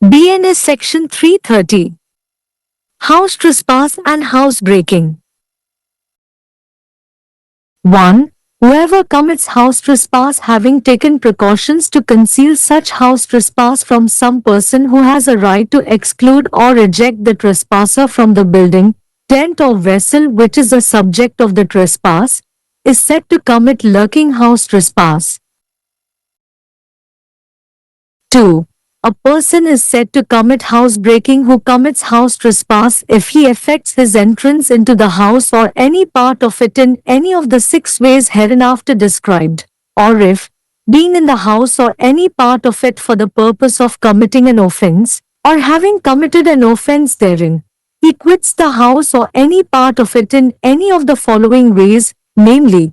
BNS Section 330. House trespass and housebreaking. 1. Whoever commits house trespass having taken precautions to conceal such house trespass from some person who has a right to exclude or reject the trespasser from the building, tent or vessel which is the subject of the trespass, is said to commit lurking house trespass. 2. A person is said to commit housebreaking who commits house trespass if he effects his entrance into the house or any part of it in any of the 6 ways hereinafter described, or if, being in the house or any part of it for the purpose of committing an offense, or having committed an offense therein, he quits the house or any part of it in any of the following ways, namely: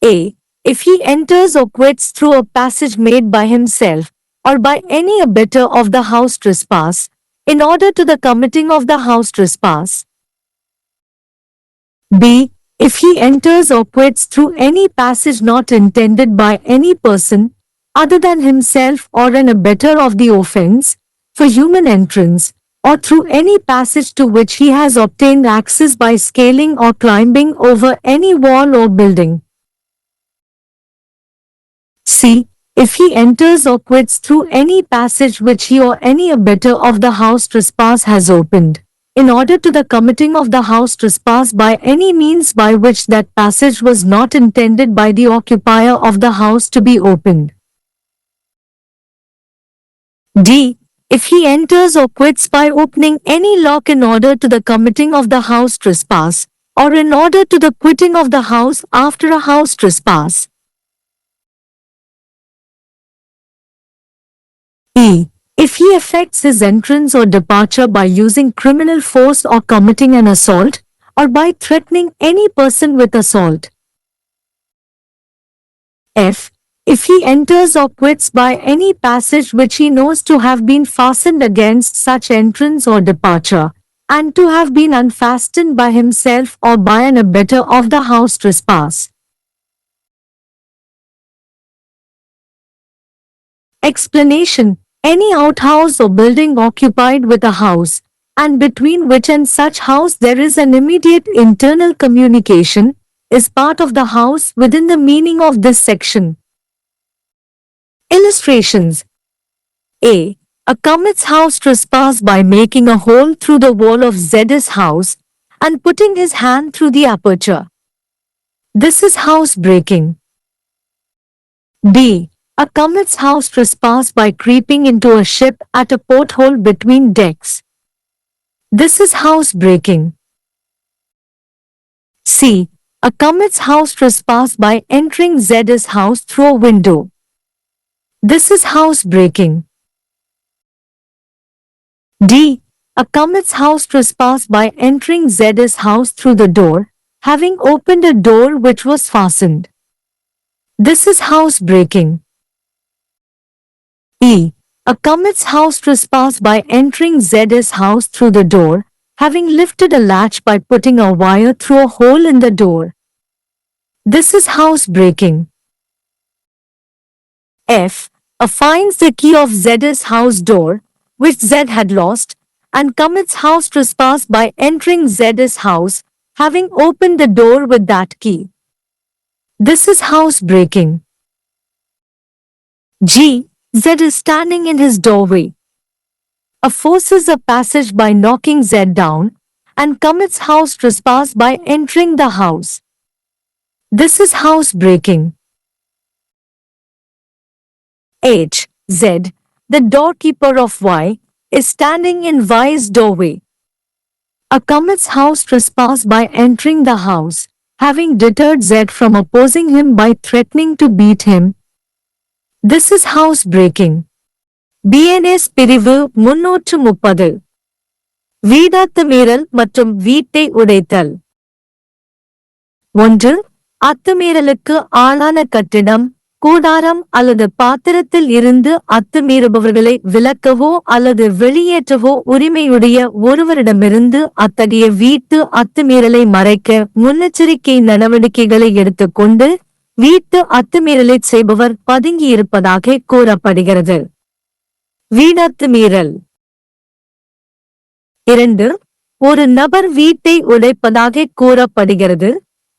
A. If he enters or quits through a passage made by himself, or by any abettor of the house trespass, in order to the committing of the house trespass. B. If he enters or quits through any passage not intended by any person, other than himself or an abettor of the offense, for human entrance, or through any passage to which he has obtained access by scaling or climbing over any wall or building. C. If he enters or quits through any passage which he or any abettor of the house trespass has opened, in order to the committing of the house trespass by any means by which that passage was not intended by the occupier of the house to be opened. D. If he enters or quits by opening any lock in order to the committing of the house trespass, or in order to the quitting of the house after a house trespass. E. If he effects his entrance or departure by using criminal force or committing an assault, or by threatening any person with assault. F. If he enters or quits by any passage which he knows to have been fastened against such entrance or departure, and to have been unfastened by himself or by an abettor of the house trespass. Explanation: any outhouse or building occupied with a house, and between which and such house there is an immediate internal communication, is part of the house within the meaning of this section. Illustrations: A. Commits house trespass by making a hole through the wall of Z's house and putting his hand through the aperture. This is house breaking. B. Commits house trespass by creeping into a ship at a porthole between decks. This is house breaking. C. Commits house trespass by entering Z's house through a window. This is house breaking. D. Commits house trespass by entering Z's house through the door, having opened a door which was fastened. This is house breaking. E. Commits house trespass by entering Z's house through the door, having lifted a latch by putting a wire through a hole in the door. This is house breaking. F. Finds the key of Z's house door, which Z had lost, and commits house trespass by entering Z's house, having opened the door with that key. This is house breaking. G. Z is standing in his doorway. Forces a passage by knocking Z down, and commits house trespass by entering the house. This is house breaking. H. Z, the doorkeeper of Y, is standing in Y's doorway. Commits house trespass by entering the house, having deterred Z from opposing him by threatening to beat him. This is house breaking. BNS பிரிவு 330. வீடத்துமீறல் மற்றும் வீட்டை உடைத்தல். 1. அத்துமீறலுக்கு ஆளான கட்டிடம், கூடாரம் அல்லது பாத்திரத்தில் இருந்து அத்துமீறுபவர்களை விலக்கவோ அல்லது வெளியேற்றவோ உரிமையுடைய ஒருவரிடமிருந்து அத்தகைய வீட்டு அத்துமீறலை மறைக்க முன்னெச்சரிக்கை நடவடிக்கைகளை எடுத்துக்கொண்டு வீட்டு அத்துமீறலைச் செய்பவர் பதுங்கியிருப்பதாக கூறப்படுகிறது. வீடத்துமீறல். 2. ஒரு நபர் வீட்டை உடைப்பதாக கூறப்படுகிறது.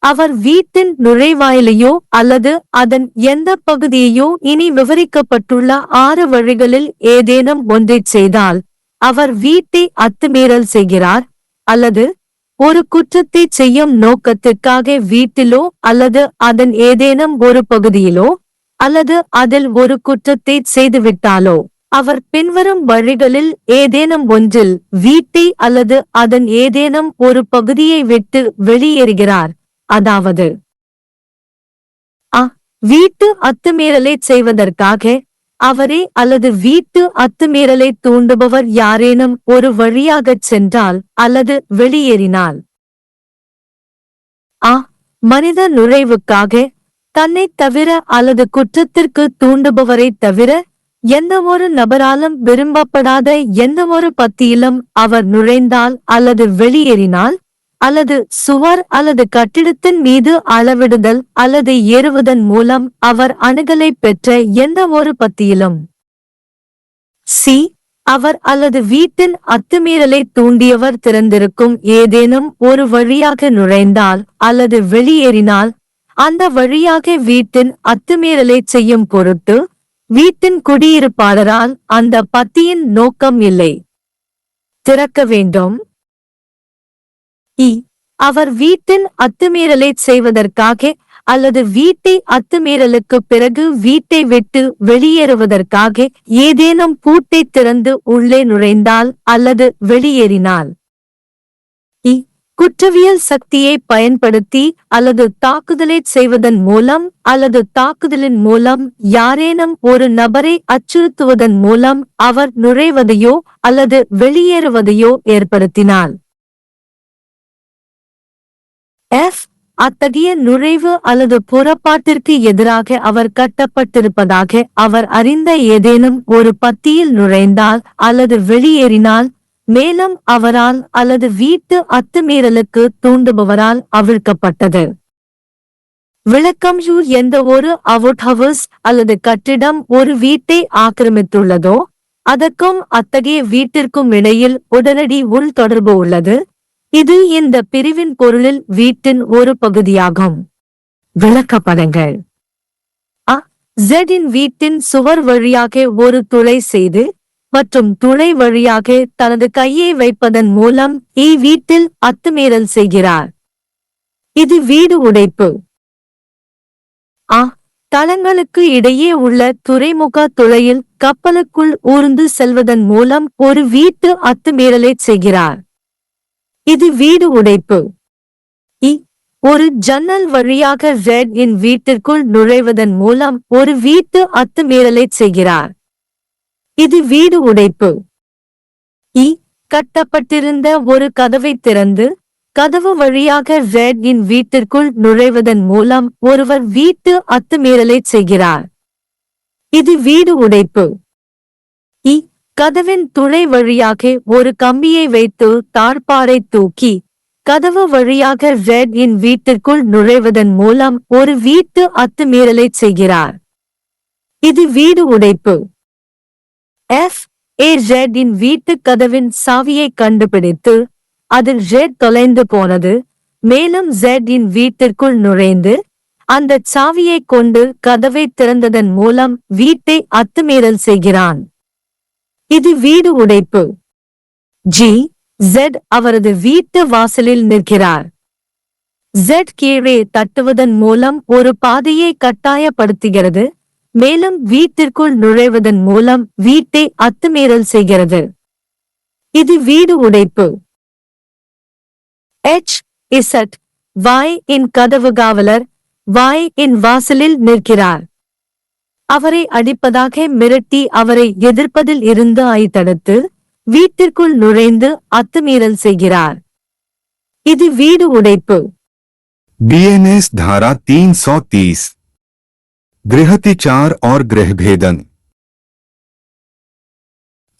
அவர் வீட்டின் நுழைவாயிலையோ அல்லது அதன் எந்த பகுதியையோ இனி விவரிக்கப்பட்டுள்ள 6 வழிகளில் ஏதேனும் ஒன்றைச் செய்தால் அவர் வீட்டை அத்துமீறல் செய்கிறார், அல்லது ஒரு குற்றத்தைச் செய்யும் நோக்கத்திற்காக வீட்டிலோ அல்லது அதன் ஏதேனும் ஒரு பகுதியிலோ அல்லது அதில் ஒரு குற்றத்தைச் செய்துவிட்டாலோ அவர் பின்வரும் வழிகளில் ஏதேனும் ஒன்றில் வீட்டை அல்லது அதன் ஏதேனும் ஒரு பகுதியை விட்டு வெளியேறுகிறார். அதாவது வீட்டு அத்துமீறலைச் செய்வதற்காக அவரே அல்லது வீட்டு அத்துமீறலை தூண்டுபவர் யாரேனும் ஒரு வழியாகச் சென்றால் அல்லது வெளியேறினால். மனித நுழைவுக்காக தன்னைத் தவிர அல்லது குற்றத்திற்கு தூண்டுபவரைத் தவிர எந்தவொரு நபராலும் விரும்பப்படாத எந்தவொரு பத்தியிலும் அவர் நுழைந்தால் அல்லது வெளியேறினால், அல்லது சுவர் அல்லது கட்டிடத்தின் மீது அளவிடுதல் அல்லது ஏறுவதன் மூலம் அவர் அணுகலை பெற்ற எந்தவொரு பத்தியிலும். சி. அவர் அல்லது வீட்டின் அத்துமீறலை தூண்டியவர் திறந்திருக்கும் ஏதேனும் ஒரு வழியாக நுழைந்தால் அல்லது வெளியேறினால், அந்த வழியாக வீட்டின் அத்துமீறலை செய்யும் பொருட்டு வீட்டின் குடியிருப்பாளரால் அந்த பத்தியின் நோக்கம் இல்லை. திறக்க வேண்டும். அவர் வீட்டின் அத்துமீறலைச் செய்வதற்காக அல்லது வீட்டை அத்துமீறலுக்கு பிறகு வீட்டை விட்டு வெளியேறுவதற்காக ஏதேனும் பூட்டை திறந்து உள்ளே நுழைந்தால் அல்லது வெளியேறினால். குற்றவியல் சக்தியை பயன்படுத்தி அல்லது தாக்குதலைச் செய்வதன் மூலம் அல்லது தாக்குதலின் மூலம் யாரேனும் ஒரு நபரை அச்சுறுத்துவதன் மூலம் அவர் நுழைவதையோ அல்லது வெளியேறுவதையோ ஏற்படுத்தினால். அத்தகைய நுழைவு அல்லது புறப்பாட்டிற்கு எதிராக அவர் கட்டப்பட்டிருப்பதாக அவர் அறிந்த ஏதேனும் ஒரு பத்தியில் நுழைந்தால் அல்லது வெளியேறினால், மேலும் அவரால் அல்லது வீட்டு அத்துமீறலுக்கு தூண்டுபவரால் அவிழ்க்கப்பட்டது. விளக்கம். எந்த ஒரு அவுட்ஹவுஸ் அல்லது கட்டிடம் ஒரு வீட்டை ஆக்கிரமித்துள்ளதோ அதற்கும் அத்தகைய வீட்டிற்கும் இடையில் உடனடி உள் தொடர்பு உள்ளது. இது இந்த பிரிவின் பொருளில் வீட்டின் ஒரு பகுதியாகும். விளக்கப்படங்கள். இன் வீட்டின் சுவர் வழியாக ஒரு துளை செய்து மற்றும் துளை வழியாக தனது கையை வைப்பதன் மூலம் வீட்டில் அத்துமீறல் செய்கிறார். இது வீடு உடைப்பு. தளங்களுக்கு இடையே உள்ள துறைமுக துளையில் கப்பலுக்குள் ஊர்ந்து செல்வதன் மூலம் ஒரு வீட்டு அத்துமீறலைச் செய்கிறார். இது வீடு உடைப்பு. ஒரு ஜன்னல் வழியாக இன் வீட்டிற்குள் நுழைவதன் மூலம் ஒரு வீட்டு அத்துமீறலைச் செய்கிறார். இது வீடு உடைப்பு. கட்டப்பட்டிருந்த ஒரு கதவை திறந்து கதவு வழியாக இன் வீட்டிற்குள் நுழைவதன் மூலம் ஒருவர் வீட்டு அத்துமீறலைச் செய்கிறார். இது வீடு உடைப்பு. கதவின் துளை வழியாக ஒரு கம்பியை வைத்து தாழ்பாரை தூக்கி கதவு வழியாக இன் வீட்டிற்குள் நுழைவதன் மூலம் ஒரு வீட்டு அத்துமீறலைச் செய்கிறார். இது வீடு உடைப்பு. இன் வீட்டு கதவின் சாவியை கண்டுபிடித்து அதில் தொலைந்து போனது, மேலும் இன் வீட்டிற்குள் நுழைந்து அந்த சாவியை கொண்டு கதவை திறந்ததன் மூலம் வீட்டை அத்துமீறல் செய்கிறான். இது வீடு உடைப்பு. அவரது வீட்டு வாசலில் நிற்கிறார். கீழே தட்டுவதன் மூலம் ஒரு பாதையை கட்டாயப்படுத்துகிறது, மேலும் வீட்டிற்குள் நுழைவதன் மூலம் வீட்டை அத்துமீறல் செய்கிறது. இது வீடு உடைப்பு. இன் கதவு காவலர் இன் வாசலில் நிற்கிறார். அவரை அடிப்பதாக மிரட்டி அவரை எதிர்ப்பதில் இருந்து தடுத்து வீட்டிற்குள் நுழைந்து அத்துமீறல் செய்கிறார். இது வீடு உடைப்பு. BNS धारा 330 गृहतिचार और गृहभेदन।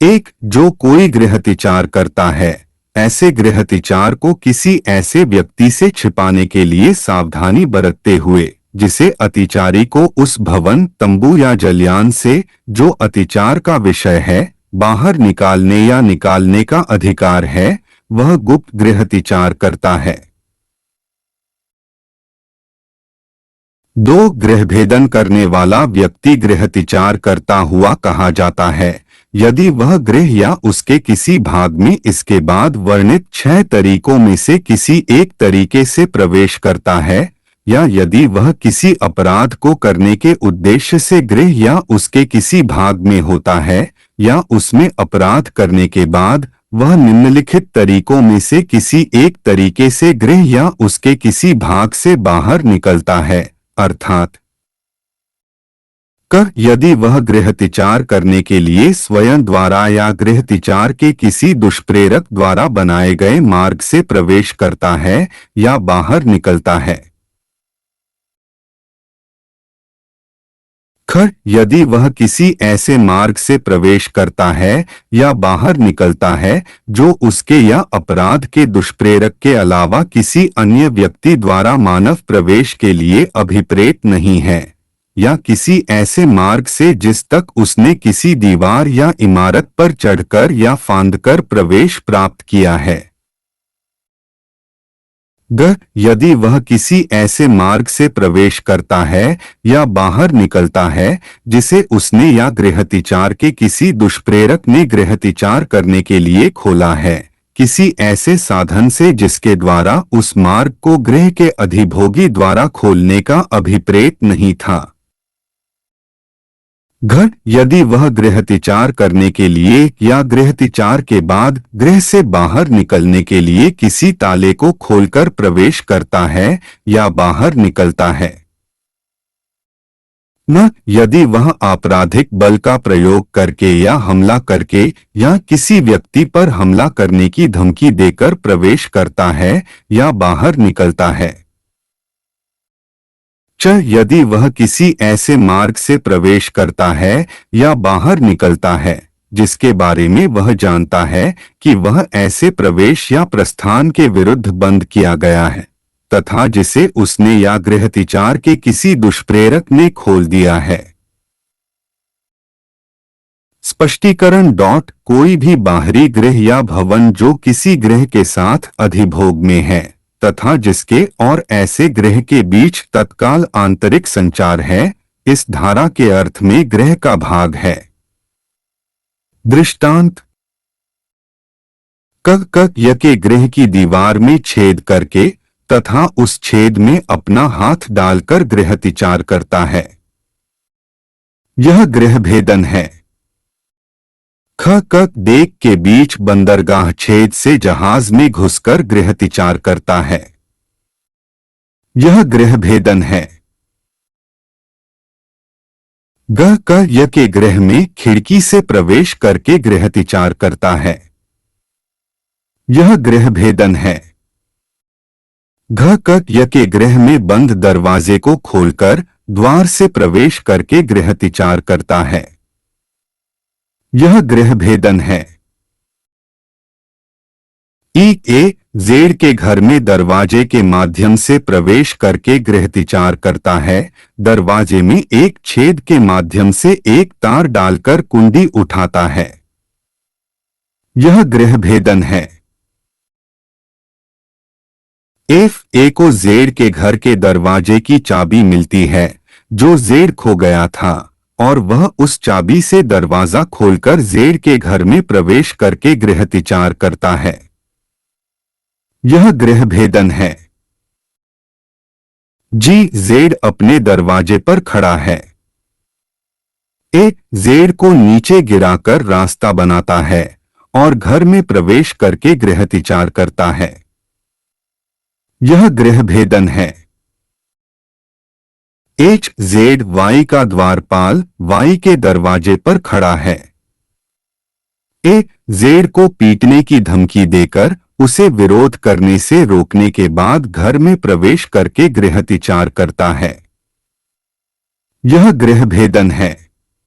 1. जो कोई गृहतिचार करता है, ऐसे गृहतिचार को किसी ऐसे व्यक्ति से छिपाने के लिए सावधानी बरतते हुए जिसे अतिचारी को उस भवन, तंबू या जलयान से जो अतिचार का विषय है बाहर निकालने या निकालने का अधिकार है, वह गुप्त गृहतिचार करता है। 2. गृहभेदन करने वाला व्यक्ति गृहतिचार करता हुआ कहा जाता है यदि वह गृह या उसके किसी भाग में इसके बाद वर्णित 6 तरीकों में से किसी एक तरीके से प्रवेश करता है, या यदि वह किसी अपराध को करने के उद्देश्य से गृह या उसके किसी भाग में होता है, या उसमें अपराध करने के बाद वह निम्नलिखित तरीकों में से किसी एक तरीके से गृह या उसके किसी भाग से बाहर निकलता है, अर्थात यदि वह गृहतिचार करने के लिए स्वयं द्वारा या गृहतिचार के किसी दुष्प्रेरक द्वारा बनाए गए मार्ग से प्रवेश करता है या बाहर निकलता है। यदि वह किसी ऐसे मार्ग से प्रवेश करता है या बाहर निकलता है जो उसके या अपराध के दुष्प्रेरक के अलावा किसी अन्य व्यक्ति द्वारा मानव प्रवेश के लिए अभिप्रेत नहीं है, या किसी ऐसे मार्ग से जिस तक उसने किसी दीवार या इमारत पर चढ़कर या फांदकर प्रवेश प्राप्त किया है। यदि वह किसी ऐसे मार्ग से प्रवेश करता है या बाहर निकलता है जिसे उसने या गृहतिचार के किसी दुष्प्रेरक ने गृहतिचार करने के लिए खोला है, किसी ऐसे साधन से जिसके द्वारा उस मार्ग को गृह के अधिभोगी द्वारा खोलने का अभिप्रेत नहीं था। यदि वह गृहतिचार करने के लिए या गृहतिचार के बाद गृह से बाहर निकलने के लिए किसी ताले को खोलकर प्रवेश करता है या बाहर निकलता है। यदि वह आपराधिक बल का प्रयोग करके या हमला करके या किसी व्यक्ति पर हमला करने की धमकी देकर प्रवेश करता है या बाहर निकलता है। यदि वह किसी ऐसे मार्ग से प्रवेश करता है या बाहर निकलता है जिसके बारे में वह जानता है कि वह ऐसे प्रवेश या प्रस्थान के विरुद्ध बंद किया गया है तथा जिसे उसने या गृहतिचार के किसी दुष्प्रेरक ने खोल दिया है। स्पष्टीकरण। कोई भी बाहरी गृह या भवन जो किसी गृह के साथ अधिभोग में है तथा जिसके और ऐसे गृह के बीच तत्काल आंतरिक संचार है, इस धारा के अर्थ में गृह का भाग है। दृष्टांत। य के गृह की दीवार में छेद करके तथा उस छेद में अपना हाथ डालकर गृहतिचार करता है, यह गृह भेदन है। देख के बीच बंदरगाह छेद से जहाज में घुसकर गृहतिचार करता है, यह गृह भेदन है। य के गृह में खिड़की से प्रवेश करके गृहतिचार करता है, यह गृह भेदन है। य के गृह में बंद दरवाजे को खोलकर द्वार से प्रवेश करके गृहतिचार करता है, यह गृह भेदन है। जेड के घर में दरवाजे के माध्यम से प्रवेश करके गृहतिचार करता है, दरवाजे में एक छेद के माध्यम से एक तार डालकर कुंडी उठाता है, यह गृह भेदन है। ए को जेड के घर के दरवाजे की चाबी मिलती है जो जेड खो गया था और वह उस चाबी से दरवाजा खोलकर जेड के घर में प्रवेश करके गृहतिचार करता है, यह गृह भेदन है। जेड अपने दरवाजे पर खड़ा है। जेड को नीचे गिराकर रास्ता बनाता है और घर में प्रवेश करके गृहतिचार करता है, यह गृह भेदन है। जेड वाई का द्वारपाल वाई के दरवाजे पर खड़ा है। जेड को पीटने की धमकी देकर उसे विरोध करने से रोकने के बाद घर में प्रवेश करके गृहतिचार करता है, यह गृह भेदन है।